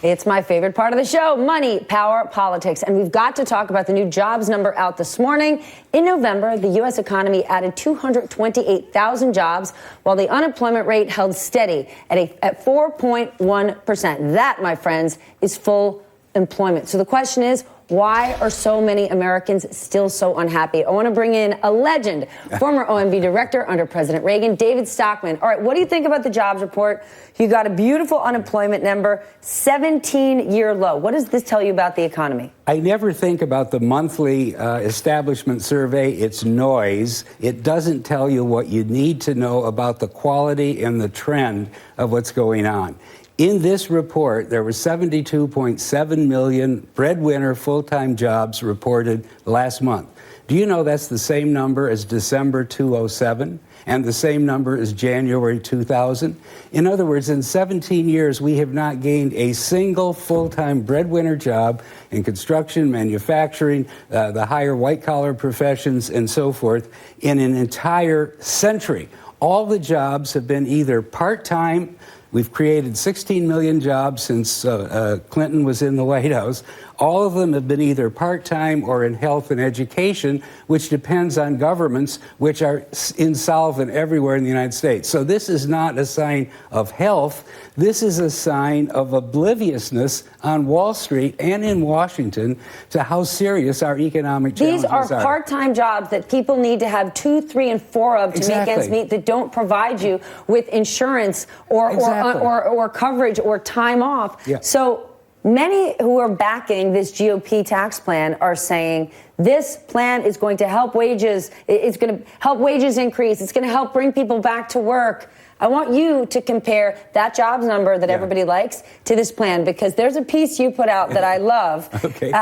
It's my favorite part of the show, money, power, politics. And we've got to talk about the new jobs number out this morning. In November, the U.S. economy added 228,000 jobs, while the unemployment rate held steady at 4.1%. That, my friends, is full employment. So the question is, why are so many Americans still so unhappy? I want to bring in a legend, former OMB director under President Reagan, David Stockman. All right, what do you think about the jobs report? You got a beautiful unemployment number, 17-year low. What does this tell you about the economy? I never think about the monthly establishment survey. It's noise. It doesn't tell you what you need to know about the quality and the trend of what's going on. In this report, there were 72.7 million breadwinner full-time jobs reported last month. Do you know that's the same number as December 2007 and the same number as January 2000? In other words, in 17 years, we have not gained a single full-time breadwinner job in construction, manufacturing, the higher white-collar professions, and so forth in an entire century. All the jobs have been either part-time. We've created 16 million jobs since Clinton was in the White House. All of them have been either part-time or in health and education, which depends on governments which are insolvent everywhere in the United States. So this is not a sign of health. This is a sign of obliviousness on Wall Street and in Washington to how serious our economic challenges are. These are part-time jobs that people need to have 2, 3, and 4 of to make ends meet, that don't provide you with insurance or coverage or time off. Yeah. So many who are backing this GOP tax plan are saying this plan is going to help wages. It's going to help wages increase. It's going to help bring people back to work. I want you to compare that jobs number that everybody likes to this plan, because there's a piece you put out that I love. Okay.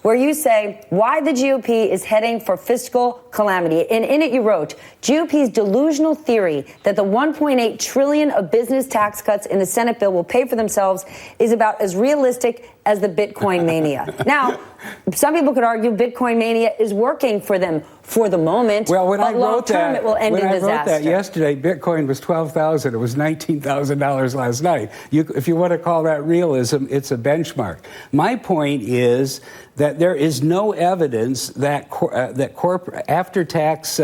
Where you say why the GOP is heading for fiscal calamity. And in it you wrote, GOP's delusional theory that the $1.8 trillion of business tax cuts in the Senate bill will pay for themselves is about as realistic as the Bitcoin mania. Now, some people could argue Bitcoin mania is working for them for the moment, well, when but I wrote long-term that, it will end in disaster. When I wrote that yesterday, Bitcoin was $12,000. It was $19,000 last night. If you want to call that realism, it's a benchmark. My point is that there is no evidence that after-tax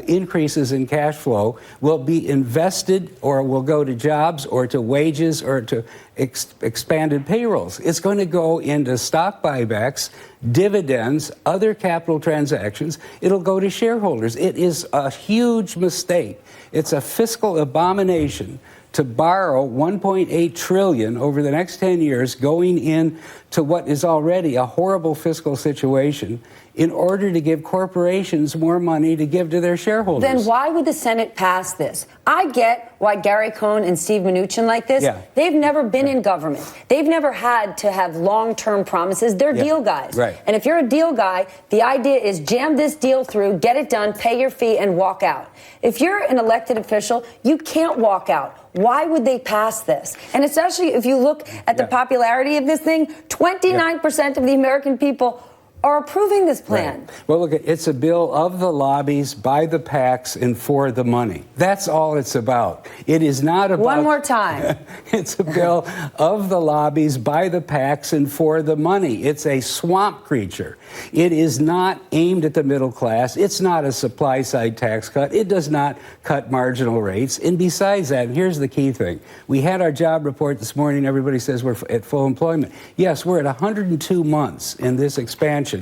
increases in cash flow will be invested or will go to jobs or to wages or to expanded payrolls. It's going to go into stock buybacks, dividends, other capital transactions. It'll go to shareholders. It is a huge mistake. It's a fiscal abomination to borrow $1.8 trillion over the next 10 years, going into what is already a horrible fiscal situation, in order to give corporations more money to give to their shareholders. Then why would the Senate pass this? I get why Gary Cohn and Steve Mnuchin like this. Yeah. They've never been in government. They've never had to have long-term promises. They're deal guys. Right. And if you're a deal guy, the idea is jam this deal through, get it done, pay your fee, and walk out. If you're an elected official, you can't walk out. Why would they pass this? And especially if you look at the popularity of this thing, 29% of the American people are approving this plan. Right. Well, look, it's a bill of the lobbies, by the PACs, and for the money. That's all it's about. It is not about... One more time. It's a bill of the lobbies, by the PACs, and for the money. It's a swamp creature. It is not aimed at the middle class. It's not a supply-side tax cut. It does not cut marginal rates. And besides that, here's the key thing. We had our job report this morning. Everybody says we're at full employment. Yes, we're at 102 months in this expansion,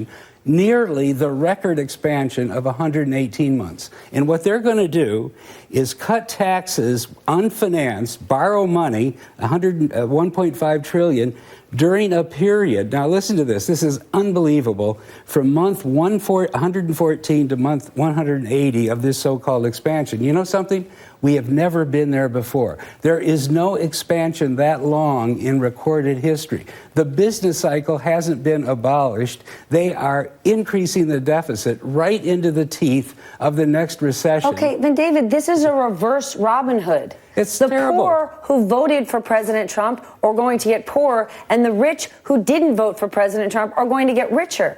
nearly the record expansion of 118 months. And what they're going to do is cut taxes unfinanced, borrow money, $1.5 trillion, during a period, now listen to this, this is unbelievable, from month 114 to month 180 of this so-called expansion. You know something? We have never been there before. There is no expansion that long in recorded history. The business cycle hasn't been abolished. They are increasing the deficit right into the teeth of the next recession. Okay, then David, this is a reverse Robin Hood. It's the terrible. Poor who voted for President Trump are going to get poorer, and the rich who didn't vote for President Trump are going to get richer.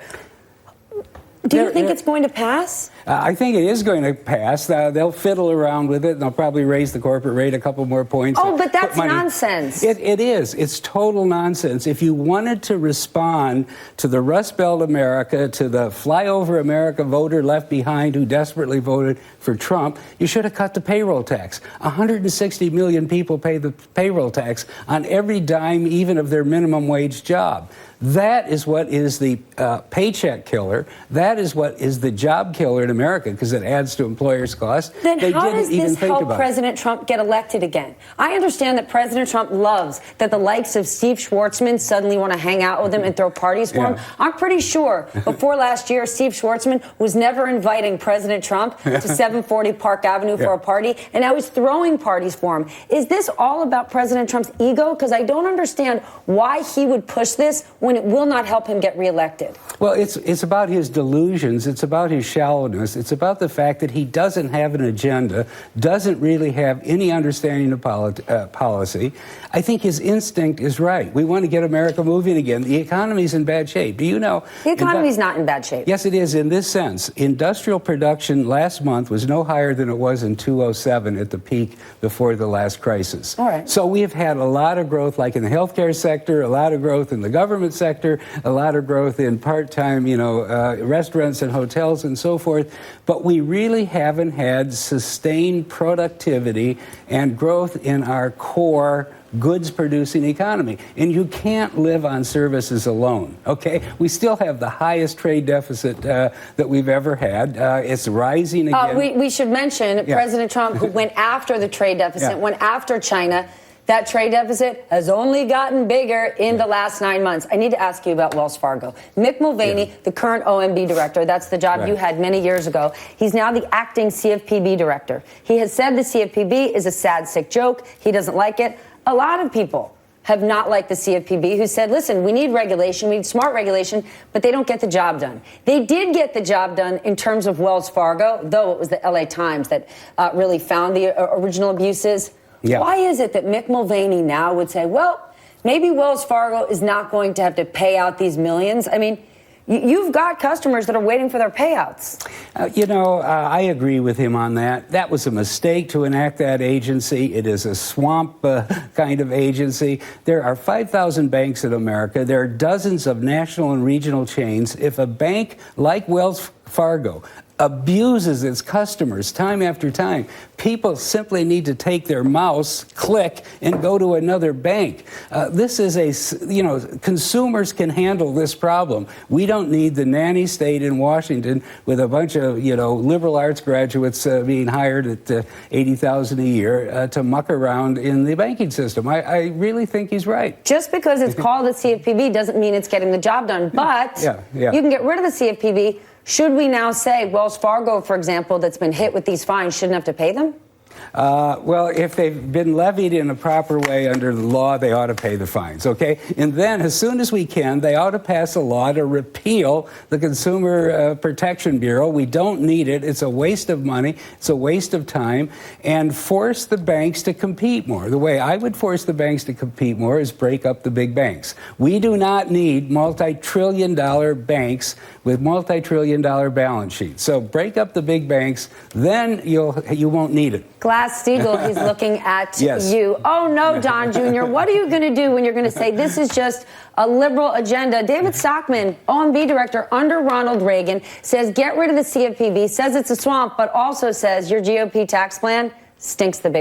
Do you think it's going to pass? I think it is going to pass. They'll fiddle around with it, and they'll probably raise the corporate rate a couple more points. Oh, but that's nonsense. It is. It's total nonsense. If you wanted to respond to the Rust Belt America, to the flyover America voter left behind who desperately voted for Trump, you should have cut the payroll tax. 160 million people pay the payroll tax on every dime, even of their minimum wage job. That is what is the paycheck killer. That is what is the job killer in America, because it adds to employers' costs. Then how does this help President Trump get elected again? I understand that President Trump loves that the likes of Steve Schwartzman suddenly want to hang out with him and throw parties for him. I'm pretty sure before last year, Steve Schwartzman was never inviting President Trump to 740 Park Avenue for a party, and now he's throwing parties for him. Is this all about President Trump's ego? Because I don't understand why he would push this when it will not help him get reelected. Well, it's about his delusions. It's about his shallowness. It's about the fact that he doesn't have an agenda, doesn't really have any understanding of policy. I think his instinct is right. We want to get America moving again. The economy's in bad shape. Do you know? The economy's not in bad shape. Yes, it is in this sense. Industrial production last month was no higher than it was in 2007 at the peak before the last crisis. All right. So we have had a lot of growth, like in the healthcare sector, a lot of growth in the government sector, a lot of growth in part-time, restaurants and hotels and so forth. But we really haven't had sustained productivity and growth in our core goods-producing economy. And you can't live on services alone, okay? We still have the highest trade deficit that we've ever had. It's rising again. We should mention President Trump, who went after the trade deficit, went after China. That trade deficit has only gotten bigger in the last 9 months. I need to ask you about Wells Fargo. Mick Mulvaney, the current OMB director, that's the job you had many years ago. He's now the acting CFPB director. He has said the CFPB is a sad, sick joke. He doesn't like it. A lot of people have not liked the CFPB, who said, listen, we need regulation, we need smart regulation, but they don't get the job done. They did get the job done in terms of Wells Fargo, though it was the LA Times that really found the original abuses. Yeah. Why is it that Mick Mulvaney now would say, well, maybe Wells Fargo is not going to have to pay out these millions? I mean, you've got customers that are waiting for their payouts. I agree with him on that. That was a mistake to enact that agency. It is a swamp kind of agency. There are 5,000 banks in America. There are dozens of national and regional chains. If a bank like Wells Fargo abuses its customers time after time, people simply need to take their mouse, click, and go to another bank. This is consumers can handle this problem. We don't need the nanny state in Washington with a bunch of, liberal arts graduates being hired at $80,000 a year to muck around in the banking system. I really think he's right. Just because it's called the CFPB doesn't mean it's getting the job done. But you can get rid of the CFPB. Should we now say Wells Fargo, for example, that's been hit with these fines, shouldn't have to pay them? Well, if they've been levied in a proper way under the law, they ought to pay the fines, okay? And then, as soon as we can, they ought to pass a law to repeal the Consumer Protection Bureau. We don't need it. It's a waste of money. It's a waste of time. And force the banks to compete more. The way I would force the banks to compete more is break up the big banks. We do not need multi-trillion-dollar banks with multi-trillion-dollar balance sheets. So break up the big banks, then you won't need it. Glass-Steagall, he's looking at you. Oh, no, Don Jr., what are you going to do when you're going to say this is just a liberal agenda? David Stockman, OMB director under Ronald Reagan, says get rid of the CFPB, says it's a swamp, but also says your GOP tax plan stinks the big